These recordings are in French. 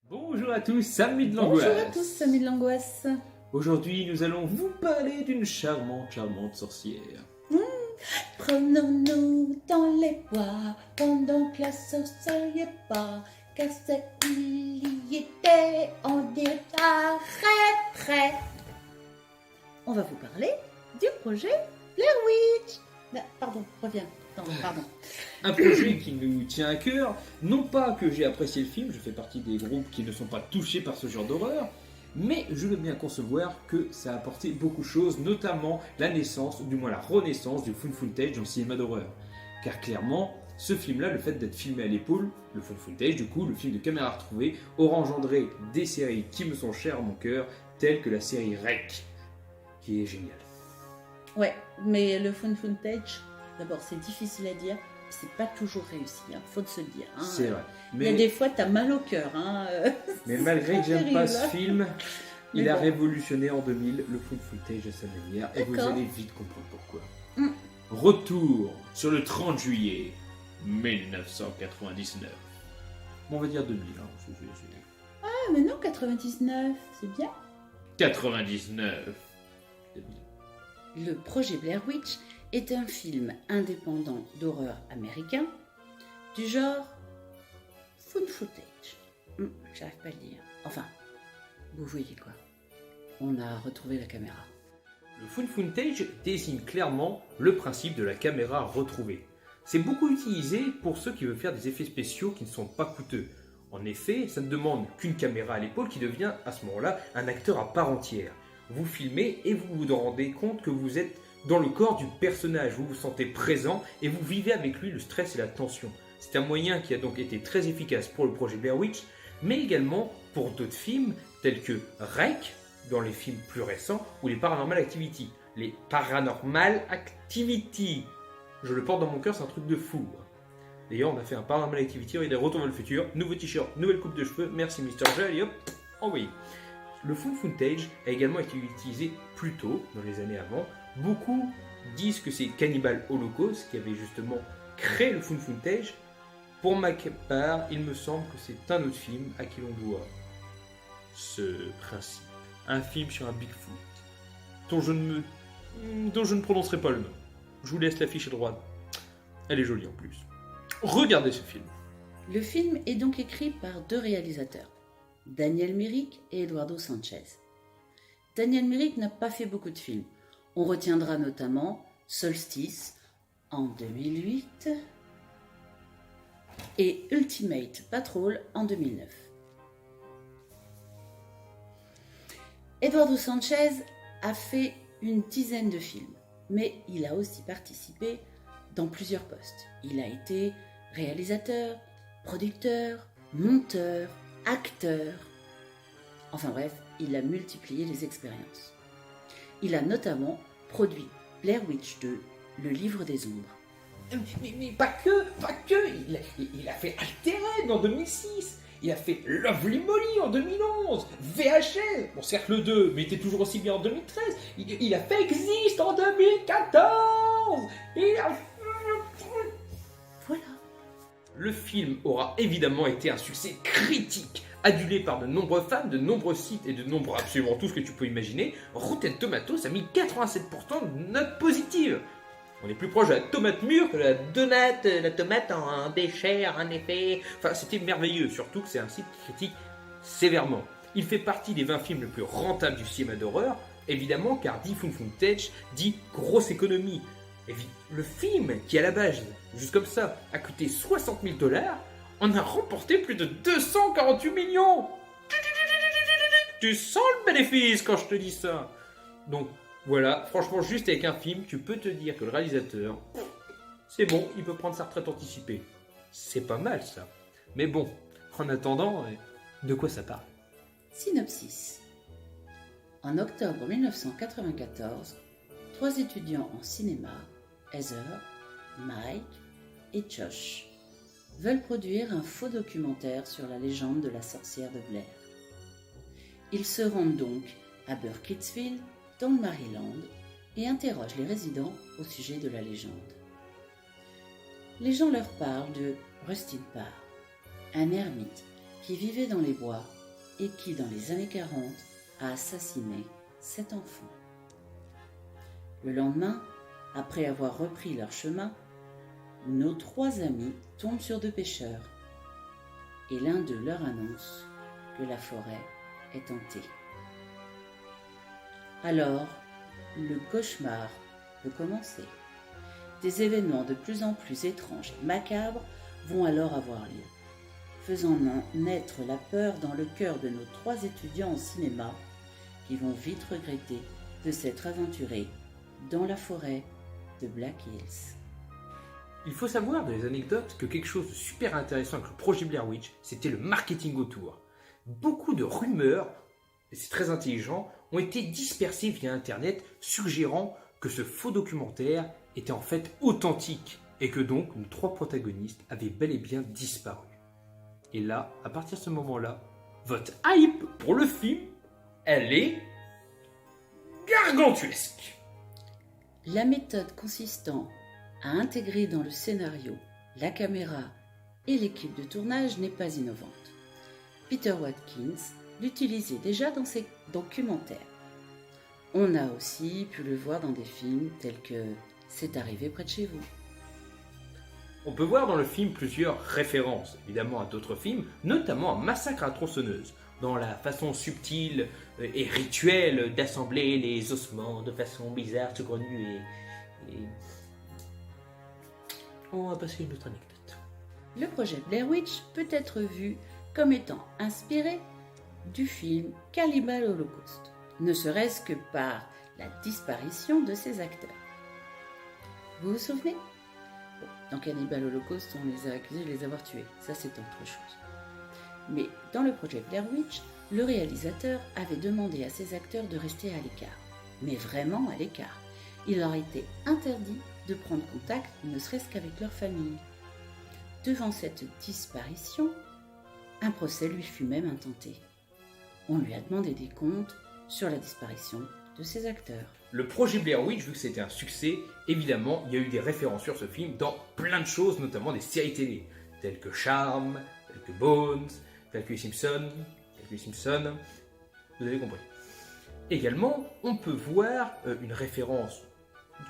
Bonjour à tous, amis de Bonjour l'angoisse. à tous, amis de l'angoisse. Aujourd'hui, nous allons vous parler d'une charmante sorcière. Prenons-nous dans les bois pendant que la sorcière part, car c'est il y était, on est très. On va vous parler du projet Blair Witch. Pardon, reviens. Non, pardon. Un projet qui nous tient à cœur. Non pas que j'ai apprécié le film, je fais partie des groupes qui ne sont pas touchés par ce genre d'horreur, mais je veux bien concevoir que ça a apporté beaucoup de choses, notamment la naissance, ou du moins la renaissance du found footage dans le cinéma d'horreur. Car clairement, ce film-là, le fait d'être filmé à l'épaule, le found footage, du coup, le film de caméra retrouvée, aura engendré des séries qui me sont chères à mon cœur, telles que la série REC, qui est géniale. Ouais, mais le found footage, d'abord, c'est difficile à dire. C'est pas toujours réussi, faut se le dire. C'est vrai. Il y a des fois, t'as mal au cœur. Mais malgré que j'aime pas ce film, il Mais a bon. révolutionné en 2000 le found footage à sa manière, et vous D'accord. allez vite comprendre pourquoi. Mm. Retour sur le 30 juillet 1999. Bon, on va dire 2000, hein. Ah, mais non, 99, c'est bien. 99. 2000. Le projet Blair Witch est un film indépendant d'horreur américain du genre found footage. J'arrive pas à le dire. Enfin, vous voyez quoi. On a retrouvé la caméra. Le found footage désigne clairement le principe de la caméra retrouvée. C'est beaucoup utilisé pour ceux qui veulent faire des effets spéciaux qui ne sont pas coûteux. En effet, ça ne demande qu'une caméra à l'épaule qui devient à ce moment-là un acteur à part entière. Vous filmez et vous vous rendez compte que vous êtes dans le corps du personnage, vous vous sentez présent et vous vivez avec lui le stress et la tension. C'est un moyen qui a donc été très efficace pour le projet Blair Witch, mais également pour d'autres films tels que REC, dans les films plus récents, ou les Paranormal Activity. Les Paranormal Activity, je le porte dans mon cœur, c'est un truc de fou. D'ailleurs, on a fait un Paranormal Activity, regardez, Retour vers le futur, nouveau t-shirt, nouvelle coupe de cheveux, merci Mr. J, allez hop, envoyé. Le found footage a également été utilisé plus tôt, dans les années avant. Beaucoup disent que c'est Cannibal Holocaust qui avait justement créé le found footage. Pour ma part, il me semble que c'est un autre film à qui l'on doit ce principe. Un film sur un Bigfoot, dont je ne prononcerai pas le nom. Je vous laisse l'affiche à droite. Elle est jolie en plus. Regardez ce film. Le film est donc écrit par deux réalisateurs, Daniel Myrick et Eduardo Sanchez. Daniel Myrick n'a pas fait beaucoup de films. On retiendra notamment Solstice en 2008 et Ultimate Patrol en 2009. Eduardo Sanchez a fait une dizaine de films, mais il a aussi participé dans plusieurs postes. Il a été réalisateur, producteur, monteur, acteur. Enfin bref, il a multiplié les expériences. Il a notamment produit Blair Witch 2, Le Livre des Ombres. Mais pas que. Il a fait Altered en 2006. Il a fait Lovely Molly en 2011. VHS, bon certes le 2, mais il était toujours aussi bien en 2013. Il a fait Exist en 2014. Voilà. Le film aura évidemment été un succès critique, adulé par de nombreux fans, de nombreux sites et de nombreux absolument tout ce que tu peux imaginer. Rotten Tomatoes a mis 87% de notes positives. On est plus proche de la tomate mûre que la tomate en déchet, en effet. Enfin, c'était merveilleux, surtout que c'est un site qui critique sévèrement. Il fait partie des 20 films les plus rentables du cinéma d'horreur, évidemment, car dit found footage dit grosse économie. Et le film, qui à la base, juste comme ça, a coûté 60 000 $, en a remporté plus de 248 millions. Tu sens le bénéfice quand je te dis ça. Donc voilà, franchement, juste avec un film, tu peux te dire que le réalisateur, c'est bon, il peut prendre sa retraite anticipée. C'est pas mal ça. Mais bon, en attendant, de quoi ça parle? Synopsis. En octobre 1994, 3 étudiants en cinéma, Heather, Mike et Josh, veulent produire un faux documentaire sur la légende de la sorcière de Blair. Ils se rendent donc à Burkittsville, dans le Maryland, et interrogent les résidents au sujet de la légende. Les gens leur parlent de Rustin Parr, un ermite qui vivait dans les bois et qui, dans les années 40, a assassiné 7 enfants. Le lendemain, après avoir repris leur chemin, nos 3 amis tombent sur 2 pêcheurs et l'un d'eux leur annonce que la forêt est hantée. Alors, le cauchemar peut commencer. Des événements de plus en plus étranges et macabres vont alors avoir lieu, faisant naître la peur dans le cœur de nos 3 étudiants en cinéma qui vont vite regretter de s'être aventurés dans la forêt de Black Hills. Il faut savoir dans les anecdotes que quelque chose de super intéressant avec le projet Blair Witch, c'était le marketing autour. Beaucoup de rumeurs, et c'est très intelligent, ont été dispersées via Internet, suggérant que ce faux documentaire était en fait authentique et que donc nos 3 protagonistes avaient bel et bien disparu. Et là, à partir de ce moment-là, votre hype pour le film, elle est gargantuesque. La méthode consistant à intégrer dans le scénario la caméra et l'équipe de tournage n'est pas innovante. Peter Watkins l'utilisait déjà dans ses documentaires. On a aussi pu le voir dans des films tels que C'est arrivé près de chez vous. On peut voir dans le film plusieurs références, évidemment à d'autres films, notamment à Massacre à la tronçonneuse, dans la façon subtile et rituelle d'assembler les ossements de façon bizarre, saugrenue et... On va passer à une autre anecdote. Le projet Blair Witch peut être vu comme étant inspiré du film Cannibal Holocaust, ne serait-ce que par la disparition de ses acteurs. Vous vous souvenez ? Bon, dans Cannibal Holocaust, on les a accusés de les avoir tués, ça c'est autre chose. Mais dans le projet Blair Witch, le réalisateur avait demandé à ses acteurs de rester à l'écart, mais vraiment à l'écart. Il leur était interdit de prendre contact, ne serait-ce qu'avec leur famille. Devant cette disparition, un procès lui fut même intenté. On lui a demandé des comptes sur la disparition de ses acteurs. Le projet Blair Witch, vu que c'était un succès, évidemment, il y a eu des références sur ce film dans plein de choses, notamment des séries télé, telles que Charmed, telles que Bones, telles que les Simpsons, vous avez compris. Également, on peut voir une référence,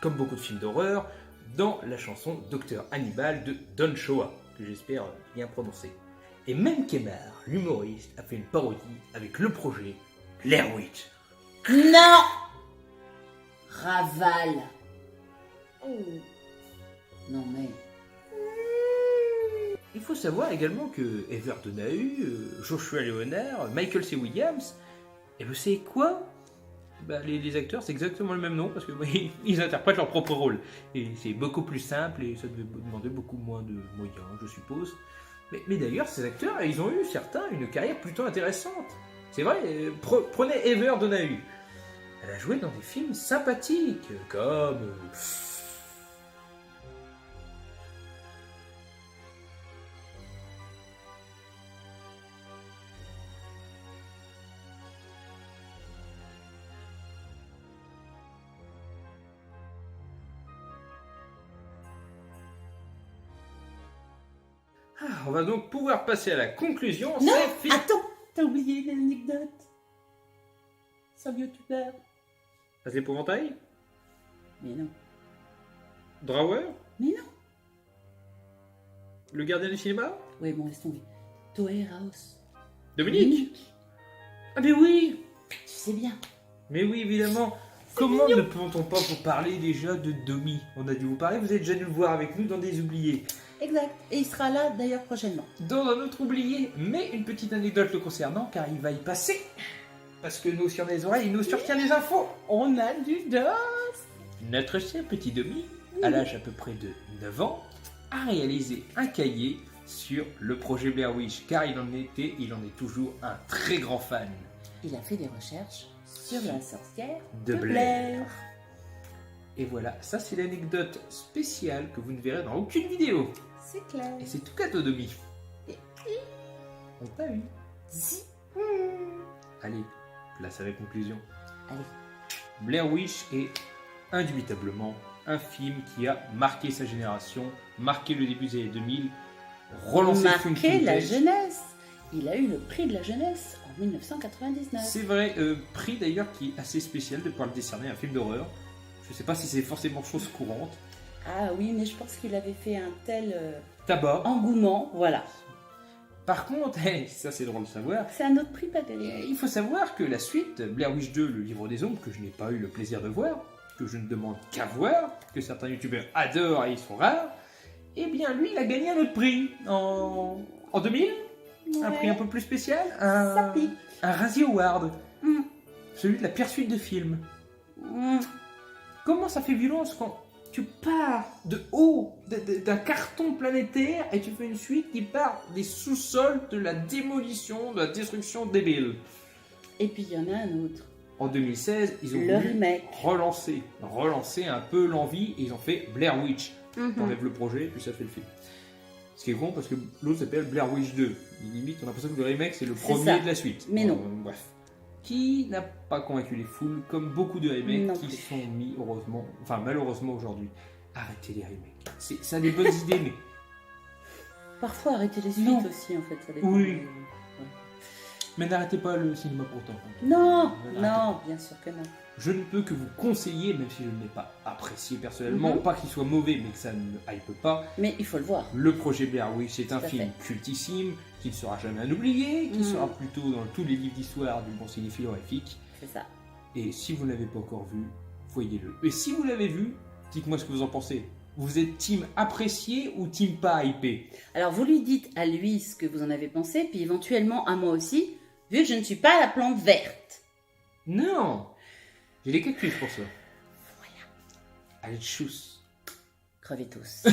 comme beaucoup de films d'horreur, dans la chanson Dr Hannibal de Don Choa, que j'espère bien prononcer. Et même Kemar, l'humoriste, a fait une parodie avec le projet Blair Witch. Non ! Ravale. Oh. Non mais... Il faut savoir également que Heather Donahue, Joshua Leonard, Michael C. Williams, et vous savez quoi ? Les acteurs, c'est exactement le même nom parce que ils interprètent leur propre rôle. Et c'est beaucoup plus simple et ça devait demander beaucoup moins de moyens, je suppose. Mais d'ailleurs, ces acteurs, ils ont eu, certains, une carrière plutôt intéressante. C'est vrai, prenez Heather Donahue. Elle a joué dans des films sympathiques, comme... on va donc pouvoir passer à la conclusion. Non, attends, t'as oublié l'anecdote sur le youtubeur. As l'épouvantail ? Mais non. Drawer ? Mais non. Le gardien du cinéma ? Oui, bon, laisse tomber. Toer House. Dominique ? Ah mais oui ! Tu sais bien. Mais oui, évidemment. Comment ne peut-on pas vous parler déjà de Domi ? On a dû vous parler, vous avez déjà dû le voir avec nous dans des oubliés. Exact. Et il sera là d'ailleurs prochainement. Dans un autre oublié, mais une petite anecdote le concernant, car il va y passer. Parce que nous, sur les oreilles, il nous surtient les infos. On a du dos. Notre cher petit Domi, à l'âge à peu près de 9 ans, a réalisé un cahier sur le projet Blair Witch, car il en est toujours un très grand fan. Il a fait des recherches sur la sorcière de Blair. Et voilà, ça c'est l'anecdote spéciale que vous ne verrez dans aucune vidéo. C'est clair. Et c'est tout cadeau, Domi. On t'a eu. Allez, place à la conclusion. Allez. Blair Witch est indubitablement un film qui a marqué sa génération, marqué le début des années 2000, relancé le film marqué la footage. jeunesse. il a eu le prix de la jeunesse en 1999. C'est vrai, prix d'ailleurs qui est assez spécial de pouvoir le décerner à un film d'horreur. Je sais pas si c'est forcément chose courante. Ah oui, mais je pense qu'il avait fait un tel Tabac. engouement, voilà. Par contre, ça c'est drôle de savoir, C'est un autre prix pas terrible. il faut savoir que la suite, Blair Witch 2, le livre des ombres, que je n'ai pas eu le plaisir de voir, que je ne demande qu'à voir, que certains youtubeurs adorent et ils sont rares, eh bien lui il a gagné un autre prix en 2000, un prix un peu plus spécial, Ça pique. un Razzie Award, Mm. celui de la pire suite de film. Mm. Comment ça fait violence quand tu pars de haut d'un carton planétaire et tu fais une suite qui part des sous-sols de la démolition, de la destruction débile. Et puis il y en a un autre. En 2016, ils ont Le voulu remake. relancer un peu l'envie et ils ont fait Blair Witch. Mhm. T'enlèves le projet et puis ça fait le film. Ce qui est con parce que l'autre s'appelle Blair Witch 2. Limite, on a l'impression que le remake c'est le C'est premier ça. de la suite. Mais non. Bref. Qui n'a pas convaincu les foules, comme beaucoup de remakes Non qui plus. sont mis, malheureusement aujourd'hui. Arrêtez les remakes. Ça a des bonnes idées, mais Parfois arrêter les suites Non. aussi en fait. Ça dépend Oui. des- mais n'arrêtez pas le cinéma pourtant. Non, N'arrêtez non, bien sûr que non. Je ne peux que vous conseiller, même si je ne l'ai pas apprécié personnellement, Mhm. pas qu'il soit mauvais, mais que ça ne me hype pas, Mais il faut le voir. le projet Blair Witch, c'est un Tout à film cultissime, qui ne sera jamais à oublier, qui Mhm. sera plutôt dans tous les livres d'histoire du bon cinéphile horrifique. C'est ça. Et si vous ne l'avez pas encore vu, voyez-le. Et si vous l'avez vu, dites-moi ce que vous en pensez. Vous êtes team apprécié ou team pas hypé? Alors vous lui dites à lui ce que vous en avez pensé, puis éventuellement à moi aussi, vu que je ne suis pas la plante verte. Non! J'ai les cactus pour ça. Allez, tchuss! Crevez tous.